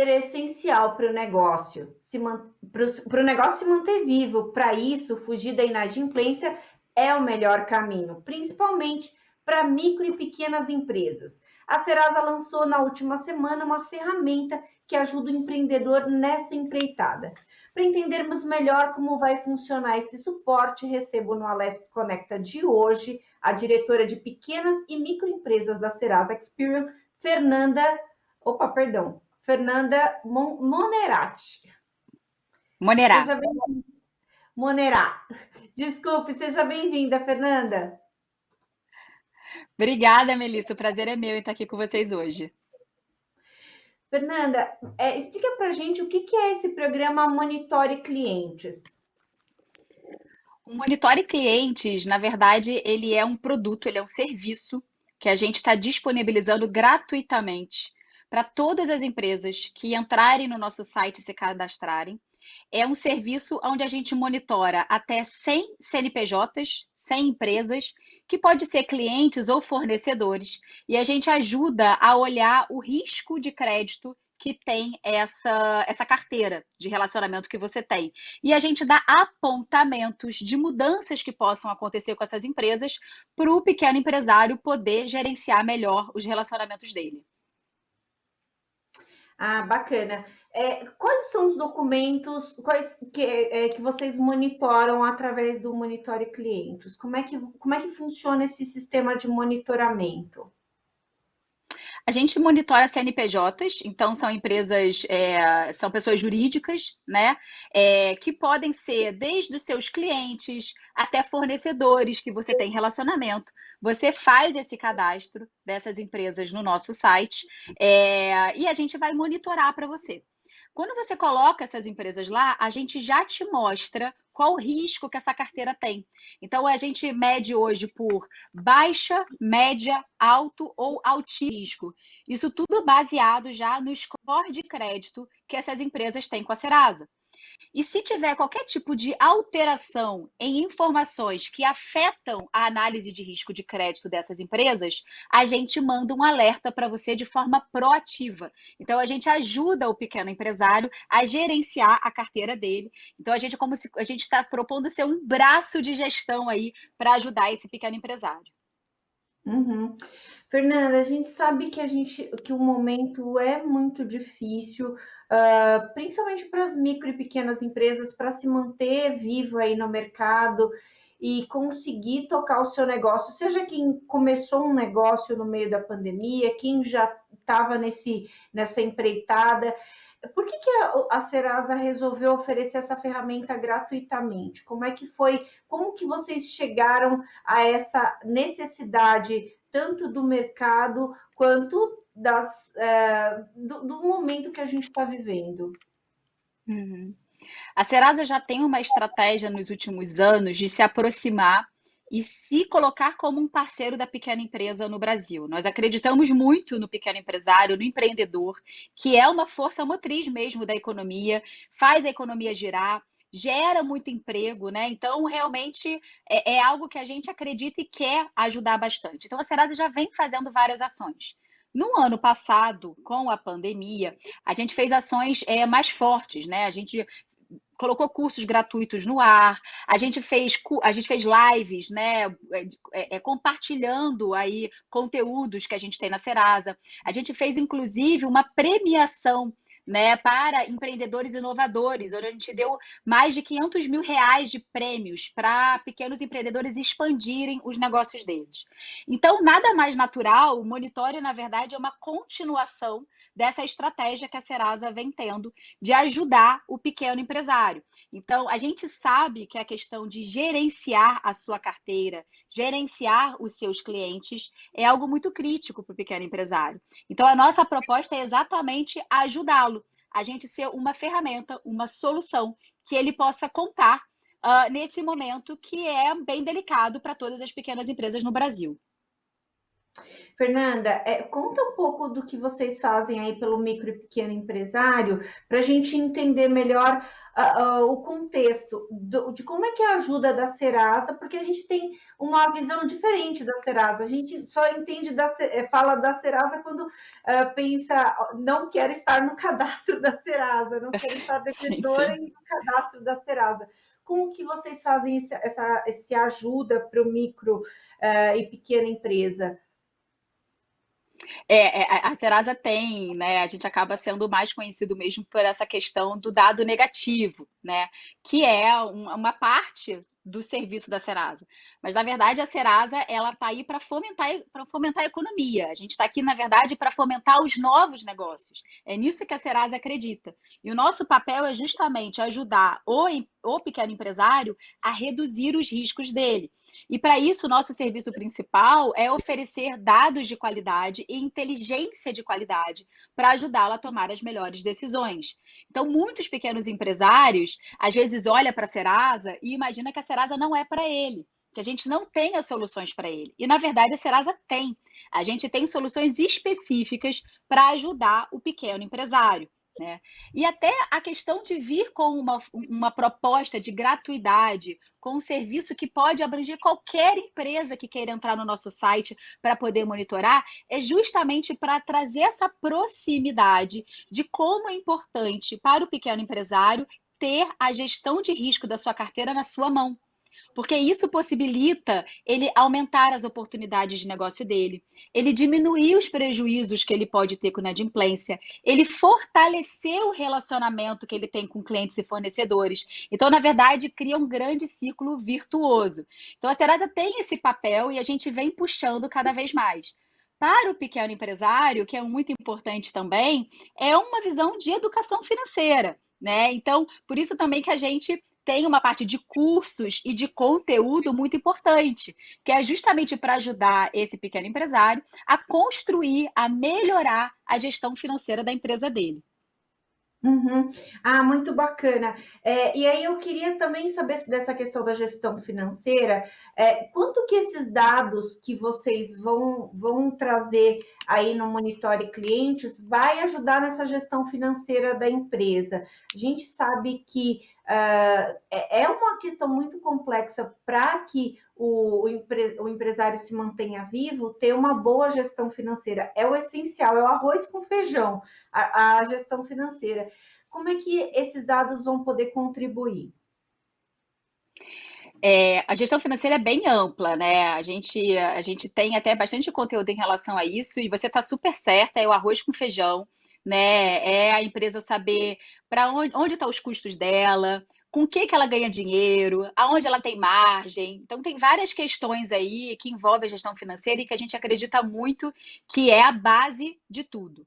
ser essencial para o negócio, para o negócio se manter vivo. Para isso, fugir da inadimplência é o melhor caminho, principalmente para micro e pequenas empresas. A Serasa lançou na última semana uma ferramenta que ajuda o empreendedor nessa empreitada. Para entendermos melhor como vai funcionar esse suporte, recebo no Alesp Conecta de hoje a diretora de pequenas e microempresas da Serasa Experian, Fernanda Monerati. Monerá. Seja bem-vinda. Monerá. Desculpe, seja bem-vinda, Fernanda. Obrigada, Melissa. O prazer é meu em estar aqui com vocês hoje. Fernanda, explica para a gente o que é esse programa Monitore Clientes. O Monitore Clientes, na verdade, ele é um produto, ele é um serviço que a gente está disponibilizando gratuitamente para todas as empresas que entrarem no nosso site e se cadastrarem. É um serviço onde a gente monitora até 100 CNPJs, 100 empresas, que pode ser clientes ou fornecedores, e a gente ajuda a olhar o risco de crédito que tem essa carteira de relacionamento que você tem. E a gente dá apontamentos de mudanças que possam acontecer com essas empresas para o pequeno empresário poder gerenciar melhor os relacionamentos dele. Ah, bacana. Quais são os documentos que vocês monitoram através do Monitore Clientes? Como é que funciona esse sistema de monitoramento? A gente monitora CNPJs, então são empresas, são pessoas jurídicas, né? Que podem ser desde os seus clientes até fornecedores que você tem relacionamento. Você faz esse cadastro dessas empresas no nosso site, e a gente vai monitorar para você. Quando você coloca essas empresas lá, a gente já te mostra qual o risco que essa carteira tem. Então, a gente mede hoje por baixa, média, alto ou altíssimo risco. Isso tudo baseado já no score de crédito que essas empresas têm com a Serasa. E se tiver qualquer tipo de alteração em informações que afetam a análise de risco de crédito dessas empresas, a gente manda um alerta para você de forma proativa. Então, a gente ajuda o pequeno empresário a gerenciar a carteira dele. Então, a gente é como se a gente está propondo ser um braço de gestão aí para ajudar esse pequeno empresário. Uhum. Fernanda, a gente sabe que o momento é muito difícil, principalmente para as micro e pequenas empresas, para se manter vivo aí no mercado e conseguir tocar o seu negócio, seja quem começou um negócio no meio da pandemia, quem já estava nessa empreitada. Por que a Serasa resolveu oferecer essa ferramenta gratuitamente? Como é que foi? Como que vocês chegaram a essa necessidade tanto do mercado quanto do momento que a gente está vivendo? Uhum. A Serasa já tem uma estratégia nos últimos anos de se aproximar e se colocar como um parceiro da pequena empresa no Brasil. Nós acreditamos muito no pequeno empresário, no empreendedor, que é uma força motriz mesmo da economia, faz a economia girar, gera muito emprego, né? Então, realmente é algo que a gente acredita e quer ajudar bastante. Então, a Serasa já vem fazendo várias ações. No ano passado, com a pandemia, a gente fez ações mais fortes, né? A gente colocou cursos gratuitos no ar, a gente fez lives, né, compartilhando aí conteúdos que a gente tem na Serasa. A gente fez, inclusive, uma premiação, né, para empreendedores inovadores, onde a gente deu mais de R$ 500 mil de prêmios para pequenos empreendedores expandirem os negócios deles. Então, nada mais natural, o Monitore, na verdade, é uma continuação dessa estratégia que a Serasa vem tendo de ajudar o pequeno empresário. Então, a gente sabe que a questão de gerenciar a sua carteira, gerenciar os seus clientes, é algo muito crítico para o pequeno empresário. Então, a nossa proposta é exatamente ajudá-lo, a gente ser uma ferramenta, uma solução que ele possa contar nesse momento que é bem delicado para todas as pequenas empresas no Brasil. Fernanda, conta um pouco do que vocês fazem aí pelo micro e pequeno empresário, para a gente entender melhor o contexto de como é que é a ajuda da Serasa, porque a gente tem uma visão diferente da Serasa. A gente só entende fala da Serasa quando pensa, não quero estar no cadastro da Serasa, não quero estar Sim, devedora sim. no cadastro da Serasa. Como que vocês fazem esse ajuda para o micro e pequena empresa? A Serasa tem, né, a gente acaba sendo mais conhecido mesmo por essa questão do dado negativo, né, que é uma parte do serviço da Serasa. Mas, na verdade, a Serasa, ela está aí para fomentar a economia. A gente está aqui, na verdade, para fomentar os novos negócios. É nisso que a Serasa acredita. E o nosso papel é justamente ajudar o pequeno empresário a reduzir os riscos dele. E para isso, o nosso serviço principal é oferecer dados de qualidade e inteligência de qualidade para ajudá-lo a tomar as melhores decisões. Então, muitos pequenos empresários, às vezes, olham para a Serasa e imagina que a Serasa não é para ele, que a gente não tem as soluções para ele. E, na verdade, a Serasa tem. A gente tem soluções específicas para ajudar o pequeno empresário. Né? E até a questão de vir com uma proposta de gratuidade, com um serviço que pode abranger qualquer empresa que queira entrar no nosso site para poder monitorar, é justamente para trazer essa proximidade de como é importante para o pequeno empresário ter a gestão de risco da sua carteira na sua mão. Porque isso possibilita ele aumentar as oportunidades de negócio dele, ele diminuir os prejuízos que ele pode ter com inadimplência, ele fortalecer o relacionamento que ele tem com clientes e fornecedores. Então, na verdade, cria um grande ciclo virtuoso. Então, a Serasa tem esse papel e a gente vem puxando cada vez mais. Para o pequeno empresário, que é muito importante também, é uma visão de educação financeira, né? Então, por isso também que a gente tem uma parte de cursos e de conteúdo muito importante, que é justamente para ajudar esse pequeno empresário a construir, a melhorar a gestão financeira da empresa dele. Uhum. Ah, muito bacana. E aí eu queria também saber dessa questão da gestão financeira, quanto que esses dados que vocês vão trazer aí no Monitore Clientes vai ajudar nessa gestão financeira da empresa? A gente sabe que é uma questão muito complexa para que o empresário se mantenha vivo, ter uma boa gestão financeira. É o essencial, é o arroz com feijão, a gestão financeira. Como é que esses dados vão poder contribuir? A gestão financeira é bem ampla, né? A gente tem até bastante conteúdo em relação a isso, e você está super certa, é o arroz com feijão, né? É a empresa saber para onde estão os custos dela, com o que ela ganha dinheiro, aonde ela tem margem. Então, tem várias questões aí que envolvem a gestão financeira e que a gente acredita muito que é a base de tudo.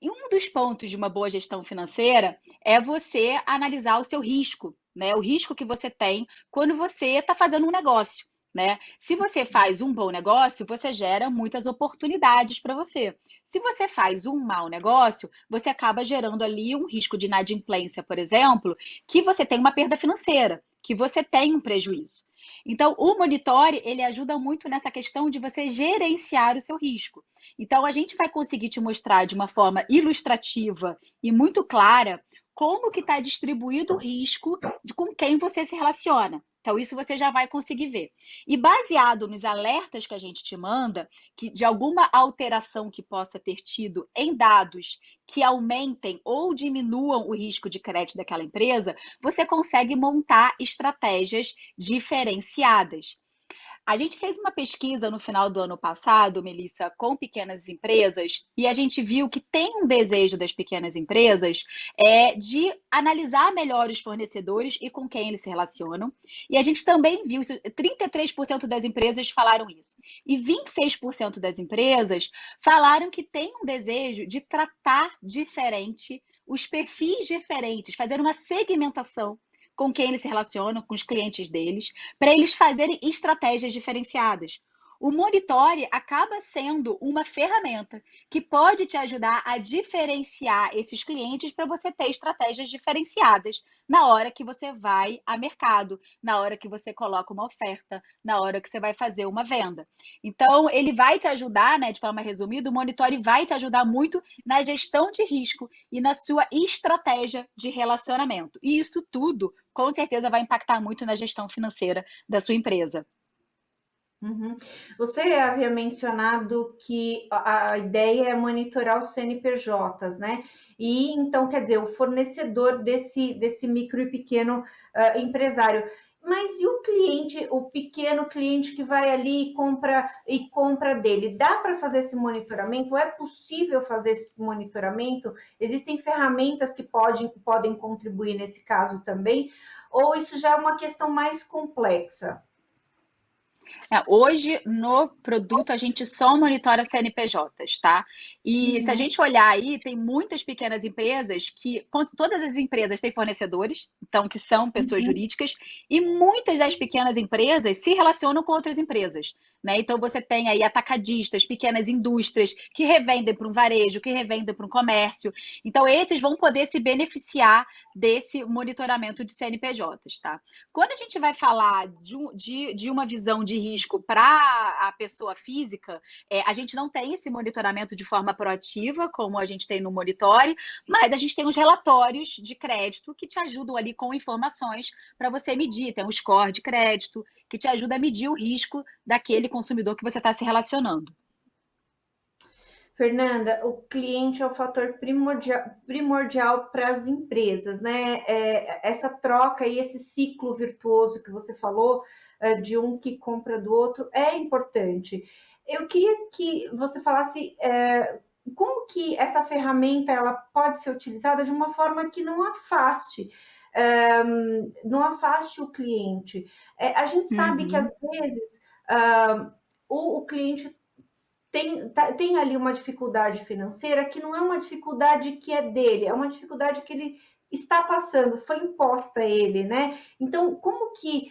E um dos pontos de uma boa gestão financeira é você analisar o seu risco, né? O risco que você tem quando você está fazendo um negócio, né? Se você faz um bom negócio, você gera muitas oportunidades para você. Se você faz um mau negócio, você acaba gerando ali um risco de inadimplência, por exemplo, que você tem uma perda financeira, que você tem um prejuízo. Então, o Monitore, ele ajuda muito nessa questão de você gerenciar o seu risco. Então, a gente vai conseguir te mostrar de uma forma ilustrativa e muito clara como que está distribuído o risco de com quem você se relaciona. Então, isso você já vai conseguir ver. E baseado nos alertas que a gente te manda, que de alguma alteração que possa ter tido em dados que aumentem ou diminuam o risco de crédito daquela empresa, você consegue montar estratégias diferenciadas. A gente fez uma pesquisa no final do ano passado, Melissa, com pequenas empresas, e a gente viu que tem um desejo das pequenas empresas de analisar melhor os fornecedores e com quem eles se relacionam. E a gente também viu, 33% das empresas falaram isso. E 26% das empresas falaram que tem um desejo de tratar diferente os perfis diferentes, fazer uma segmentação com quem eles se relacionam, com os clientes deles, para eles fazerem estratégias diferenciadas. o Monitore acaba sendo uma ferramenta que pode te ajudar a diferenciar esses clientes para você ter estratégias diferenciadas na hora que você vai a mercado, na hora que você coloca uma oferta, na hora que você vai fazer uma venda. Então, ele vai te ajudar, né, de forma resumida, o Monitore vai te ajudar muito na gestão de risco e na sua estratégia de relacionamento. E isso tudo, com certeza, vai impactar muito na gestão financeira da sua empresa. Uhum. Você havia mencionado que a ideia é monitorar os CNPJs, né? E então, quer dizer, o fornecedor desse micro e pequeno empresário. Mas e o cliente, o pequeno cliente que vai ali e compra dele? Dá para fazer esse monitoramento? É possível fazer esse monitoramento? Existem ferramentas que podem contribuir nesse caso também? Ou isso já é uma questão mais complexa? Hoje, no produto, a gente só monitora CNPJs, tá? E se a Uhum, gente olhar aí, tem muitas pequenas empresas que, todas as empresas têm fornecedores, então, que são pessoas uhum. jurídicas, e muitas das pequenas empresas se relacionam com outras empresas, né? Então, você tem aí atacadistas, pequenas indústrias que revendem para um varejo, que revendem para um comércio. Então, esses vão poder se beneficiar desse monitoramento de CNPJs, tá? Quando a gente vai falar de uma visão de risco para a pessoa física, a gente não tem esse monitoramento de forma proativa, como a gente tem no Monitore, mas a gente tem os relatórios de crédito que te ajudam ali com informações para você medir. Tem um score de crédito que te ajuda a medir o risco daquele consumidor que você está se relacionando. Fernanda, o cliente é o fator primordial para as empresas, né? Essa troca e esse ciclo virtuoso que você falou, de um que compra do outro, é importante. Eu queria que você falasse como que essa ferramenta ela pode ser utilizada de uma forma que não afaste o cliente. A gente sabe que às Uhum. vezes o cliente tem ali uma dificuldade financeira que não é uma dificuldade que é dele, é uma dificuldade que ele está passando, foi imposta a ele, né? Então, como que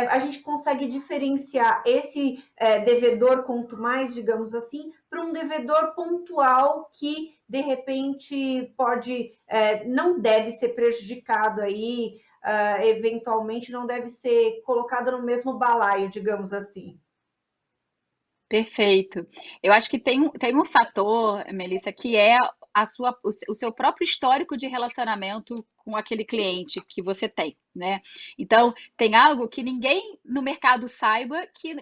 a gente consegue diferenciar esse devedor quanto mais, digamos assim, para um devedor pontual que de repente não deve ser prejudicado aí, eventualmente não deve ser colocado no mesmo balaio, digamos assim. Perfeito. Eu acho que tem um fator, Melissa, que é o seu próprio histórico de relacionamento com aquele cliente que você tem, né? Então, tem algo que ninguém no mercado saiba, que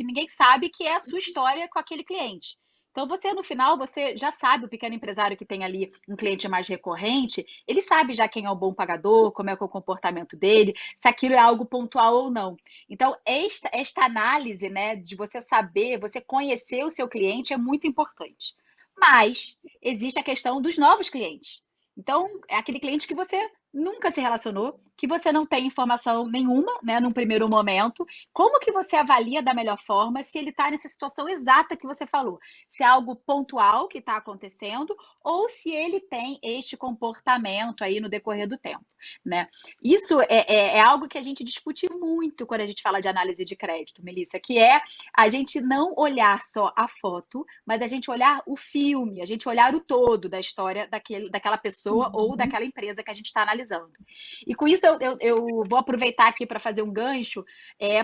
ninguém sabe, que é a sua história com aquele cliente. Então, você, no final, você já sabe, o pequeno empresário que tem ali um cliente mais recorrente, ele sabe já quem é o bom pagador, como é que é o comportamento dele, se aquilo é algo pontual ou não. Então, esta análise, né, de você saber, você conhecer o seu cliente é muito importante. Mas existe a questão dos novos clientes. Então, é aquele cliente que você nunca se relacionou, que você não tem informação nenhuma, né, num primeiro momento. Como que você avalia da melhor forma se ele está nessa situação exata que você falou? Se é algo pontual que está acontecendo ou se ele tem este comportamento aí no decorrer do tempo, né? Isso é algo que a gente discute muito quando a gente fala de análise de crédito, Melissa, que é a gente não olhar só a foto, mas a gente olhar o filme, a gente olhar o todo da história daquela pessoa ou Uhum. daquela empresa que a gente está analisando. E com isso eu vou aproveitar aqui para fazer um gancho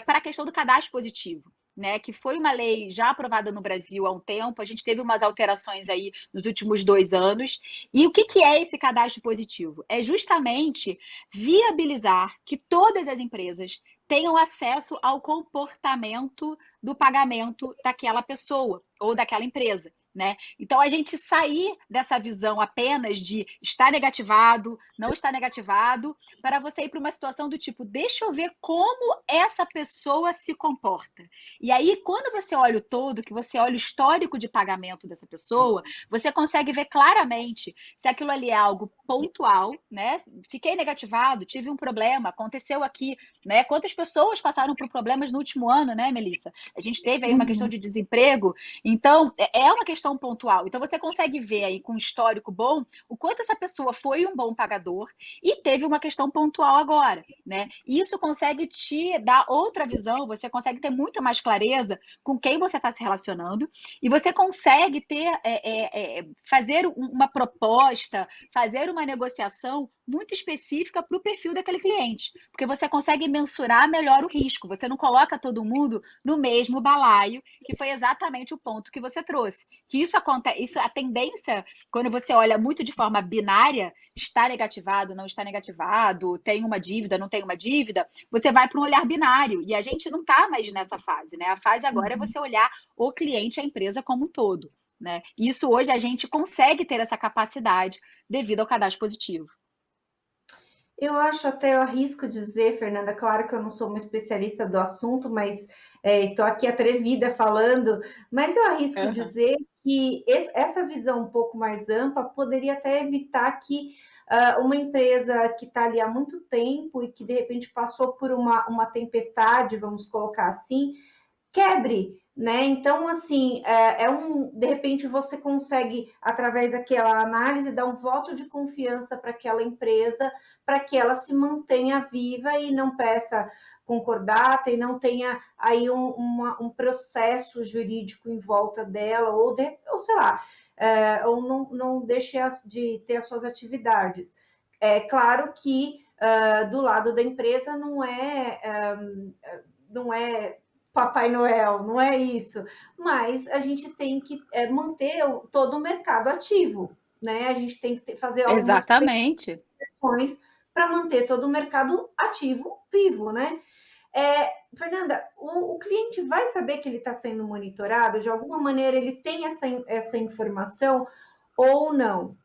para a questão do cadastro positivo. Né, que foi uma lei já aprovada no Brasil há um tempo, a gente teve umas alterações aí nos últimos 2 anos. E o que é esse cadastro positivo? É justamente viabilizar que todas as empresas tenham acesso ao comportamento do pagamento daquela pessoa ou daquela empresa. Né? Então, a gente sair dessa visão apenas de estar negativado, não estar negativado, para você ir para uma situação do tipo, deixa eu ver como essa pessoa se comporta. E aí, quando você olha o todo, que você olha o histórico de pagamento dessa pessoa, você consegue ver claramente se aquilo ali é algo pontual, né? Fiquei negativado, tive um problema, aconteceu aqui, né? Quantas pessoas passaram por problemas no último ano, né, Melissa? A gente teve aí uma questão Uhum. de desemprego, então é uma questão questão pontual. Então, você consegue ver aí com um histórico bom o quanto essa pessoa foi um bom pagador e teve uma questão pontual agora, né? E isso consegue te dar outra visão, você consegue ter muito mais clareza com quem você está se relacionando e você consegue ter, fazer uma proposta, fazer uma negociação muito específica para o perfil daquele cliente, porque você consegue mensurar melhor o risco, você não coloca todo mundo no mesmo balaio, que foi exatamente o ponto que você trouxe. Que isso acontece, isso a tendência, quando você olha muito de forma binária, está negativado, não está negativado, tem uma dívida, não tem uma dívida, você vai para um olhar binário, e a gente não está mais nessa fase, né? A fase agora é você olhar o cliente, a empresa como um todo, né? Isso hoje a gente consegue ter essa capacidade devido ao cadastro positivo. Eu acho até, eu arrisco dizer, Fernanda, claro que eu não sou uma especialista do assunto, mas estou aqui atrevida falando, mas eu arrisco Uhum. dizer que essa visão um pouco mais ampla poderia até evitar que uma empresa que está ali há muito tempo e que de repente passou por uma tempestade, vamos colocar assim, quebre, né? Então, assim, de repente você consegue, através daquela análise, dar um voto de confiança para aquela empresa, para que ela se mantenha viva e não peça concordata e não tenha aí um processo jurídico em volta dela, ou sei lá, ou não deixe de ter as suas atividades. É claro que do lado da empresa não é Papai Noel, não é isso. Mas a gente tem que manter todo o mercado ativo, né? A gente tem que fazer algumas Exatamente. questões para manter todo o mercado ativo, vivo, né? Fernanda, o cliente vai saber que ele está sendo monitorado? De alguma maneira ele tem essa informação ou não?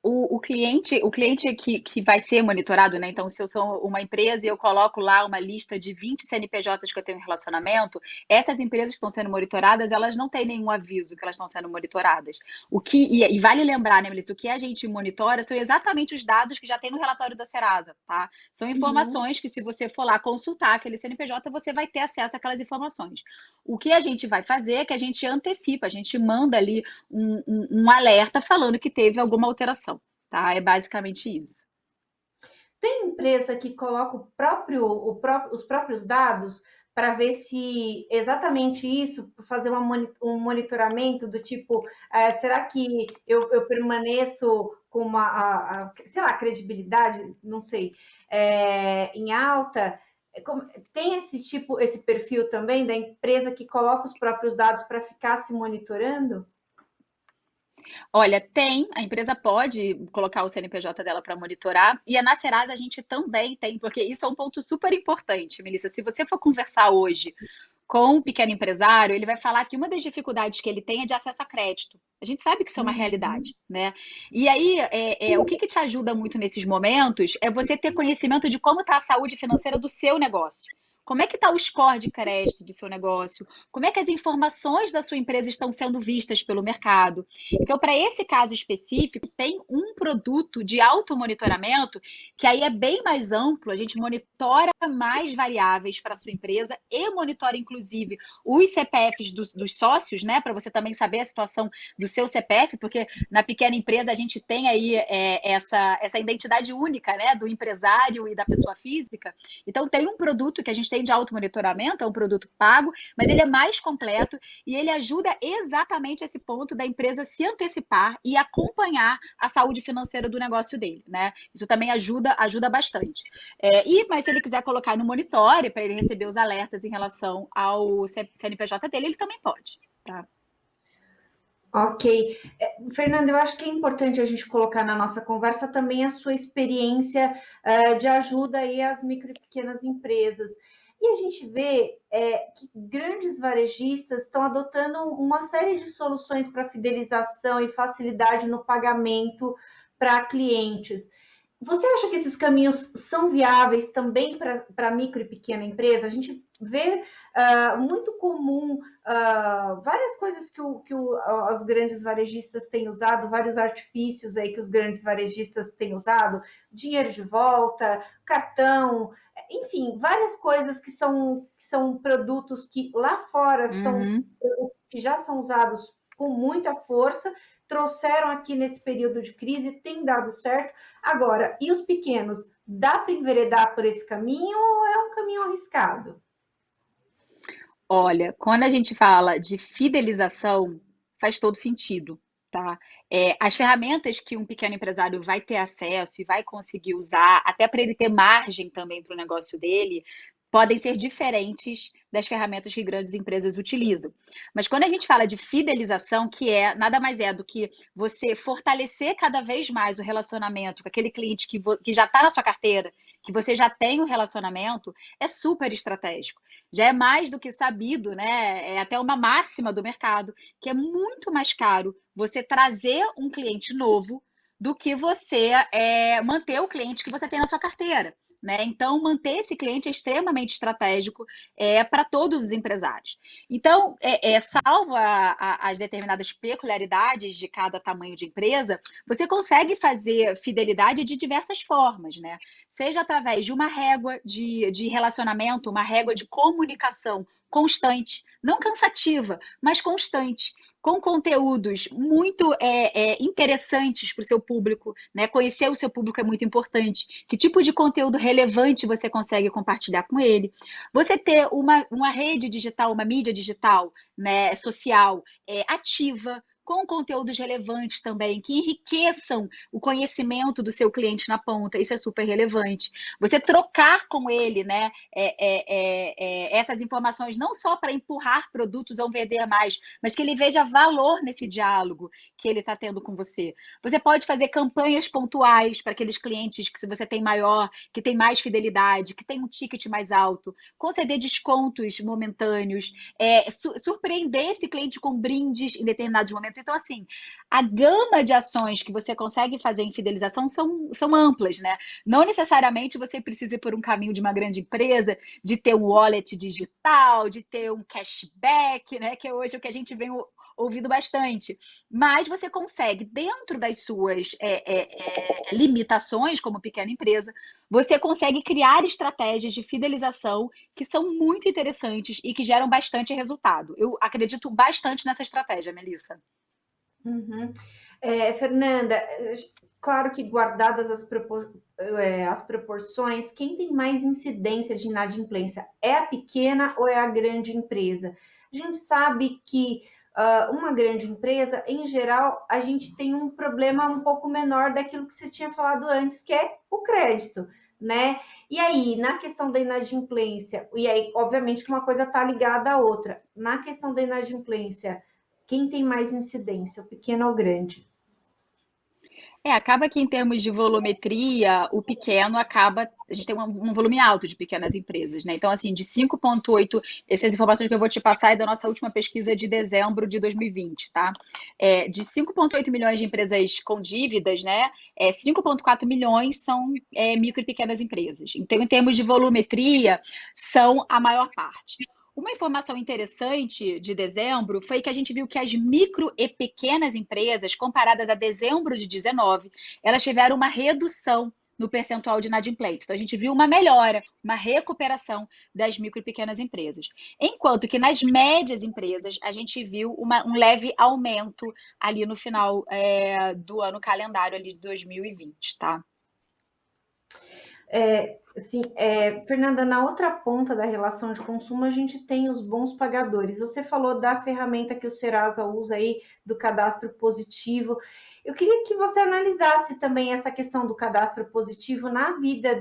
O cliente que vai ser monitorado, né? Então, se eu sou uma empresa e eu coloco lá uma lista de 20 CNPJs que eu tenho em relacionamento, essas empresas que estão sendo monitoradas, elas não têm nenhum aviso que elas estão sendo monitoradas. E vale lembrar, né, Melissa, o que a gente monitora são exatamente os dados que já tem no relatório da Serasa, tá? São Uhum. informações que, se você for lá consultar aquele CNPJ, você vai ter acesso àquelas informações. O que a gente vai fazer é que a gente antecipa, a gente manda ali um alerta falando que teve alguma alteração, tá? É basicamente isso. Tem empresa que coloca os próprios dados para ver se exatamente isso, fazer um monitoramento do tipo, será que eu permaneço com sei lá, credibilidade, não sei, em alta? Tem esse perfil também da empresa que coloca os próprios dados para ficar se monitorando? Olha, a empresa pode colocar o CNPJ dela para monitorar, e na Serasa a gente também tem, porque isso é um ponto super importante, Melissa. Se você for conversar hoje com um pequeno empresário, ele vai falar que uma das dificuldades que ele tem é de acesso a crédito. A gente sabe que isso é uma Uhum. realidade, né? E aí, o que te ajuda muito nesses momentos é você ter conhecimento de como está a saúde financeira do seu negócio. Como é que está o score de crédito do seu negócio? Como é que as informações da sua empresa estão sendo vistas pelo mercado? Então, para esse caso específico, tem um produto de automonitoramento que aí é bem mais amplo, a gente monitora mais variáveis para a sua empresa e monitora, inclusive, os CPFs dos sócios, né? Para você também saber a situação do seu CPF, porque na pequena empresa a gente tem aí essa identidade única, né? Do empresário e da pessoa física. Então, tem um produto que a gente tem de automonitoramento, é um produto pago, mas ele é mais completo e ele ajuda exatamente esse ponto da empresa se antecipar e acompanhar a saúde financeira do negócio dele, né? Isso também ajuda bastante. Mas se ele quiser colocar no Monitore para ele receber os alertas em relação ao CNPJ dele, ele também pode, tá? Ok. Fernanda, eu acho que é importante a gente colocar na nossa conversa também a sua experiência de ajuda aí às micro e pequenas empresas. E a gente vê que grandes varejistas estão adotando uma série de soluções para fidelização e facilidade no pagamento para clientes. Você acha que esses caminhos são viáveis também para micro e pequena empresa? A gente vê muito comum várias coisas que os grandes varejistas têm usado, vários artifícios aí que os grandes varejistas têm usado, dinheiro de volta, cartão, enfim, várias coisas que são produtos que lá fora são Uhum. produtos que já são usados com muita força, trouxeram aqui nesse período de crise, tem dado certo. Agora, e os pequenos? Dá para enveredar por esse caminho ou é um caminho arriscado? Olha, quando a gente fala de fidelização, faz todo sentido, tá? As ferramentas que um pequeno empresário vai ter acesso e vai conseguir usar, até para ele ter margem também para o negócio dele, podem ser diferentes das ferramentas que grandes empresas utilizam. Mas quando a gente fala de fidelização, que é nada mais é do que você fortalecer cada vez mais o relacionamento com aquele cliente que já está na sua carteira, que você já tem um relacionamento, é super estratégico. Já é mais do que sabido, né? É até uma máxima do mercado, que é muito mais caro você trazer um cliente novo do que você manter o cliente que você tem na sua carteira. Né? Então, manter esse cliente é extremamente estratégico para todos os empresários. Então, salvo as determinadas peculiaridades de cada tamanho de empresa, você consegue fazer fidelidade de diversas formas, né? Seja através de uma régua de relacionamento, uma régua de comunicação constante, não cansativa, mas constante, com conteúdos muito interessantes para o seu público, né? Conhecer o seu público é muito importante. Que tipo de conteúdo relevante você consegue compartilhar com ele? Você ter uma rede digital, uma mídia digital, né, social, ativa, com conteúdos relevantes também, que enriqueçam o conhecimento do seu cliente na ponta, isso é super relevante. Você trocar com ele, né, essas informações, não só para empurrar produtos ou vender mais, mas que ele veja valor nesse diálogo que ele está tendo com você. Você pode fazer campanhas pontuais para aqueles clientes que se você tem maior, que tem mais fidelidade, que tem um ticket mais alto, conceder descontos momentâneos, surpreender esse cliente com brindes em determinados momentos. Então, assim, a gama de ações que você consegue fazer em fidelização são amplas, né? Não necessariamente você precisa ir por um caminho de uma grande empresa, de ter um wallet digital, de ter um cashback, né? Que é hoje o que a gente vem ouvido bastante. Mas você consegue, dentro das suas limitações como pequena empresa, você consegue criar estratégias de fidelização que são muito interessantes e que geram bastante resultado. Eu acredito bastante nessa estratégia, Melissa. Uhum. Fernanda, claro que guardadas as proporções, quem tem mais incidência de inadimplência é a pequena ou é a grande empresa? A gente sabe que uma grande empresa, em geral, a gente tem um problema um pouco menor daquilo que você tinha falado antes, que é o crédito, né? E aí, na questão da inadimplência, e aí, obviamente, que uma coisa está ligada à outra, na questão da inadimplência, quem tem mais incidência, o pequeno ou o grande? Acaba que em termos de volumetria, o pequeno acaba. A gente tem um volume alto de pequenas empresas, né? Então, assim, de 5,8, essas informações que eu vou te passar é da nossa última pesquisa de dezembro de 2020, tá? De 5,8 milhões de empresas com dívidas, né? 5,4 milhões são micro e pequenas empresas. Então, em termos de volumetria, são a maior parte. Uma informação interessante de dezembro foi que a gente viu que as micro e pequenas empresas, comparadas a dezembro de 19, elas tiveram uma redução no percentual de inadimplentes. Então, a gente viu uma melhora, uma recuperação das micro e pequenas empresas. Enquanto que nas médias empresas, a gente viu um leve aumento ali no final do ano calendário ali de 2020, tá? Sim, Fernanda, na outra ponta da relação de consumo, a gente tem os bons pagadores. Você falou da ferramenta que o Serasa usa aí, do cadastro positivo. Eu queria que você analisasse também essa questão do cadastro positivo na vida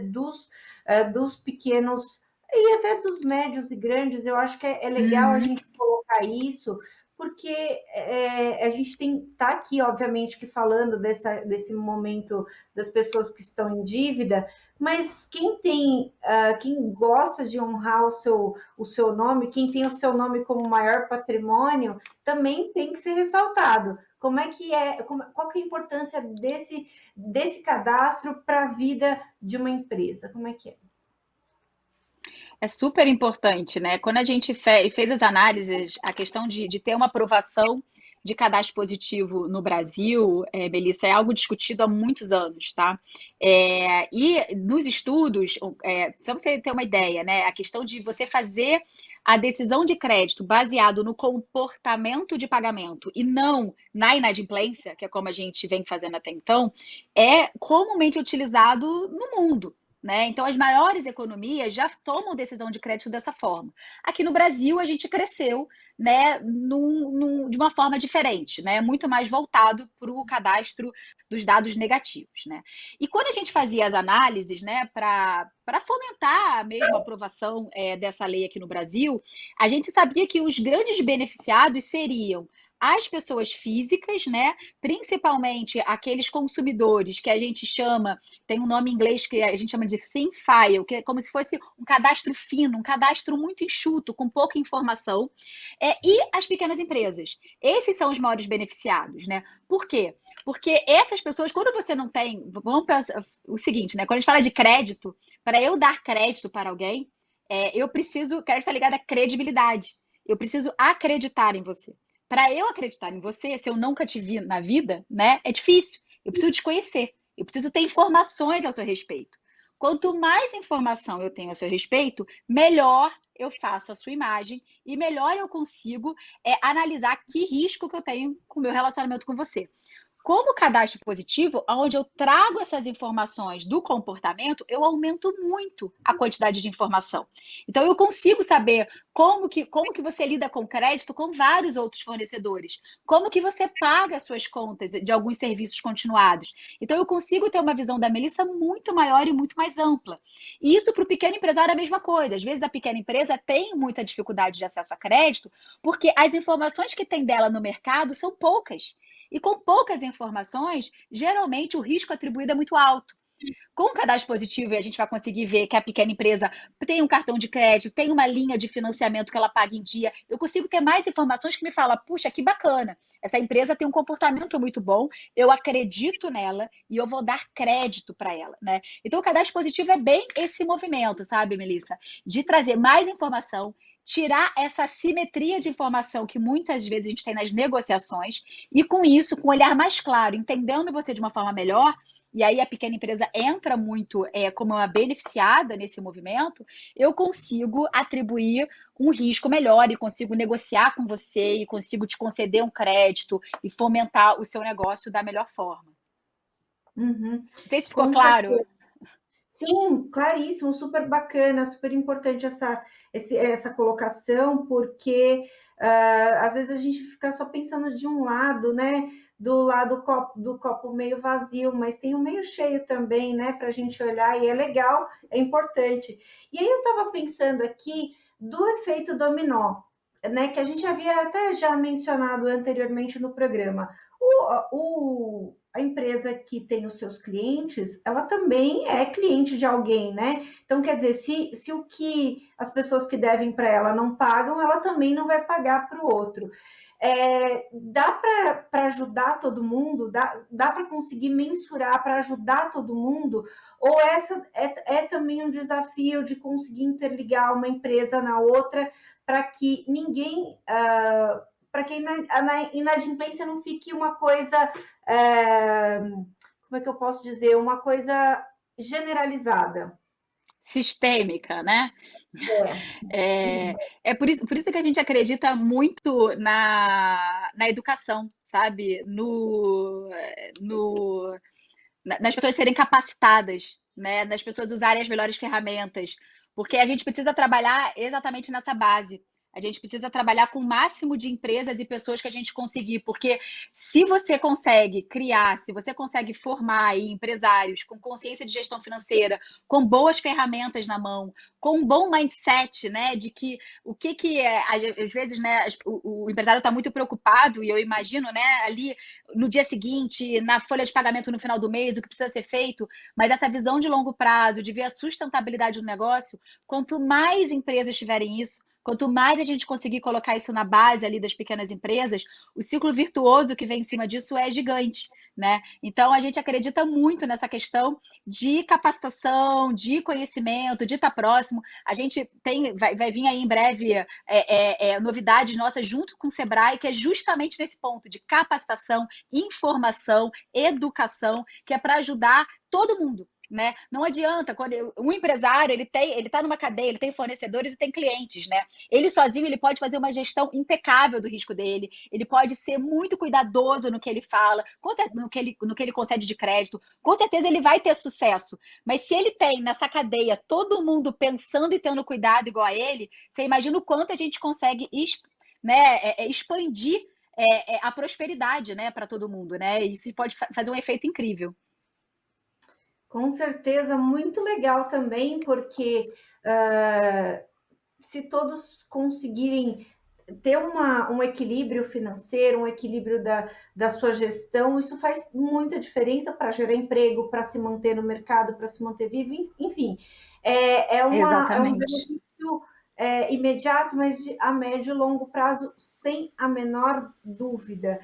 dos pequenos e até dos médios e grandes. Eu acho que é legal a Uhum. gente colocar isso, porque a gente está aqui, obviamente, que falando desse momento das pessoas que estão em dívida, mas quem gosta de honrar o seu nome, quem tem o seu nome como maior patrimônio, também tem que ser ressaltado. Como é que qual que é a importância desse cadastro para a vida de uma empresa? Como é que é? É super importante, né? Quando a gente fez as análises, a questão de ter uma aprovação de cadastro positivo no Brasil, Melissa, é algo discutido há muitos anos, tá? E nos estudos, só pra você ter uma ideia, né? A questão de você fazer a decisão de crédito baseado no comportamento de pagamento e não na inadimplência, que é como a gente vem fazendo até então, é comumente utilizado no mundo. Né? Então, as maiores economias já tomam decisão de crédito dessa forma. Aqui no Brasil, a gente cresceu, né, de uma forma diferente, né, muito mais voltado para o cadastro dos dados negativos. Né? E quando a gente fazia as análises, né, para fomentar mesmo a aprovação dessa lei aqui no Brasil, a gente sabia que os grandes beneficiados seriam as pessoas físicas, né, principalmente aqueles consumidores que a gente chama, tem um nome em inglês que a gente chama de thin file, que é como se fosse um cadastro fino, um cadastro muito enxuto, com pouca informação, e as pequenas empresas. Esses são os maiores beneficiados, né? Por quê? Porque essas pessoas, quando você não tem, vamos pensar o seguinte, né? Quando a gente fala de crédito, para eu dar crédito para alguém, eu preciso, crédito está ligado à credibilidade. Eu preciso acreditar em você. Para eu acreditar em você, se eu nunca te vi na vida, né, é difícil. Eu preciso te conhecer. Eu preciso ter informações ao seu respeito. Quanto mais informação eu tenho a seu respeito, melhor eu faço a sua imagem e melhor eu consigo analisar que risco que eu tenho com o meu relacionamento com você. Como cadastro positivo, onde eu trago essas informações do comportamento, eu aumento muito a quantidade de informação. Então, eu consigo saber como que você lida com crédito com vários outros fornecedores, como que você paga as suas contas de alguns serviços continuados. Então, eu consigo ter uma visão da Melissa muito maior e muito mais ampla. E isso para o pequeno empresário é a mesma coisa. Às vezes, a pequena empresa tem muita dificuldade de acesso a crédito, porque as informações que tem dela no mercado são poucas. E com poucas informações, geralmente o risco atribuído é muito alto. Com o cadastro positivo, a gente vai conseguir ver que a pequena empresa tem um cartão de crédito, tem uma linha de financiamento que ela paga em dia. Eu consigo ter mais informações que me falam, puxa, que bacana. Essa empresa tem um comportamento muito bom, eu acredito nela e eu vou dar crédito para ela, né? Então, o cadastro positivo é bem esse movimento, sabe, Melissa? De trazer mais informação, tirar essa simetria de informação que muitas vezes a gente tem nas negociações e, com isso, com um olhar mais claro, entendendo você de uma forma melhor, e aí a pequena empresa entra muito como uma beneficiada nesse movimento, eu consigo atribuir um risco melhor e consigo negociar com você e consigo te conceder um crédito e fomentar o seu negócio da melhor forma. Uhum. Não sei se ficou Com claro. certeza. Sim, claríssimo, super bacana, super importante essa colocação, porque às vezes a gente fica só pensando de um lado, né? Do lado do copo meio vazio, mas tem o meio cheio também, né? Para a gente olhar, e é legal, é importante. E aí eu estava pensando aqui do efeito dominó, né? Que a gente havia até já mencionado anteriormente no programa. A empresa que tem os seus clientes, ela também é cliente de alguém, né? Então, quer dizer, se o que as pessoas que devem para ela não pagam, ela também não vai pagar para o outro. Dá para ajudar todo mundo? Dá para conseguir mensurar para ajudar todo mundo? Ou essa é também um desafio de conseguir interligar uma empresa na outra para que ninguém. Para que a inadimplência não fique uma coisa, como é que eu posso dizer, uma coisa generalizada. Sistêmica, né? É. É por isso que a gente acredita muito na educação, sabe? Nas pessoas serem capacitadas, né? Nas pessoas usarem as melhores ferramentas, porque a gente precisa trabalhar exatamente nessa base. A gente precisa trabalhar com o máximo de empresas e pessoas que a gente conseguir, porque se você consegue criar, se você consegue formar aí empresários com consciência de gestão financeira, com boas ferramentas na mão, com um bom mindset, né, de que o que que é, às vezes, né, o empresário está muito preocupado, e eu imagino, né, ali no dia seguinte, na folha de pagamento no final do mês, o que precisa ser feito, mas essa visão de longo prazo, de ver a sustentabilidade do negócio, quanto mais empresas tiverem isso, quanto mais a gente conseguir colocar isso na base ali das pequenas empresas, o ciclo virtuoso que vem em cima disso é gigante, né? Então, a gente acredita muito nessa questão de capacitação, de conhecimento, de estar próximo. A gente vai vir aí em breve novidades nossas junto com o Sebrae, que é justamente nesse ponto de capacitação, informação, educação, que é para ajudar todo mundo. Né? Não adianta, quando um empresário ele está numa cadeia, ele tem fornecedores e tem clientes, né? Ele sozinho ele pode fazer uma gestão impecável do risco dele, ele pode ser muito cuidadoso no que ele fala, no que ele concede de crédito, com certeza ele vai ter sucesso. Mas se ele tem nessa cadeia todo mundo pensando e tendo cuidado igual a ele, você imagina o quanto a gente consegue expandir a prosperidade, né, para todo mundo, né? Isso pode fazer um efeito incrível. Com certeza, muito legal também, porque se todos conseguirem ter um equilíbrio financeiro, um equilíbrio da sua gestão, isso faz muita diferença para gerar emprego, para se manter no mercado, para se manter vivo, enfim. É um Exatamente. benefício imediato, mas a médio e longo prazo, sem a menor dúvida.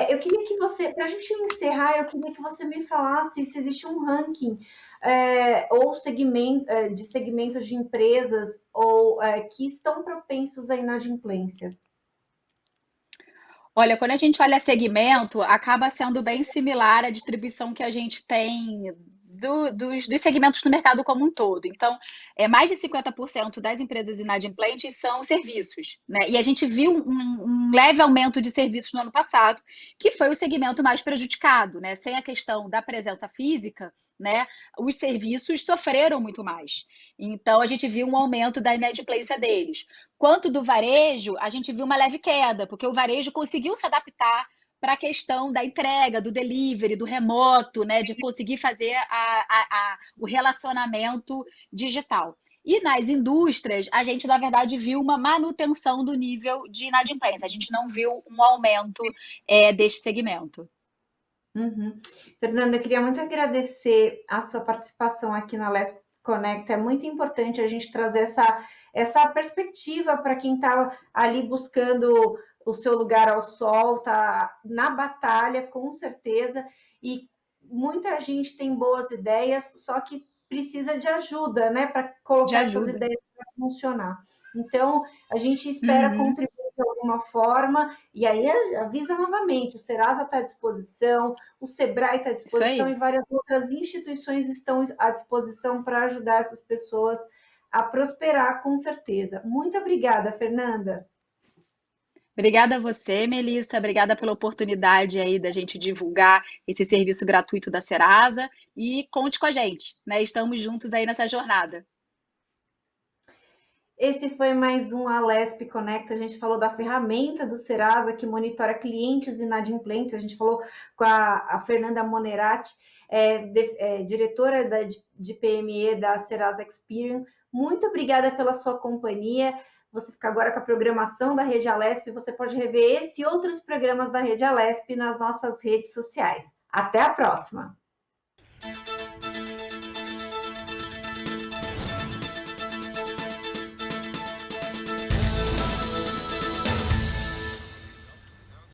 Eu queria que você, para a gente encerrar, eu queria que você me falasse se existe um ranking ou de segmentos de empresas ou que estão propensos à inadimplência. Olha, quando a gente olha segmento, acaba sendo bem similar à distribuição que a gente tem dos segmentos do mercado como um todo. Então, mais de 50% das empresas inadimplentes são serviços, né? E a gente viu um leve aumento de serviços no ano passado, que foi o segmento mais prejudicado, né? Sem a questão da presença física, né? Os serviços sofreram muito mais. Então, a gente viu um aumento da inadimplência deles. Quanto do varejo, a gente viu uma leve queda, porque o varejo conseguiu se adaptar para a questão da entrega, do delivery, do remoto, né, de conseguir fazer o relacionamento digital. E nas indústrias, a gente, na verdade, viu uma manutenção do nível de inadimplência. A gente não viu um aumento deste segmento. Uhum. Fernanda, eu queria muito agradecer a sua participação aqui na Lesp Connect. É muito importante a gente trazer essa perspectiva para quem está ali buscando o seu lugar ao sol, está na batalha, com certeza, e muita gente tem boas ideias, só que precisa de ajuda, né, para De colocar essas ajuda. ideias para funcionar. Então, a gente espera Uhum. contribuir de alguma forma, e aí avisa novamente, o Serasa está à disposição, o Sebrae está à Isso disposição aí. e várias outras instituições estão à disposição para ajudar essas pessoas a prosperar, com certeza. Muito obrigada, Fernanda. Obrigada a você, Melissa. Obrigada pela oportunidade aí da gente divulgar esse serviço gratuito da Serasa e conte com a gente, né? Estamos juntos aí nessa jornada. Esse foi mais um Alesp Conecta. A gente falou da ferramenta do Serasa que monitora clientes inadimplentes. A gente falou com a Fernanda Monerati, diretora de PME da Serasa Experian. Muito obrigada pela sua companhia. Você fica agora com a programação da Rede Alesp. Você pode rever esse e outros programas da Rede Alesp nas nossas redes sociais. Até a próxima!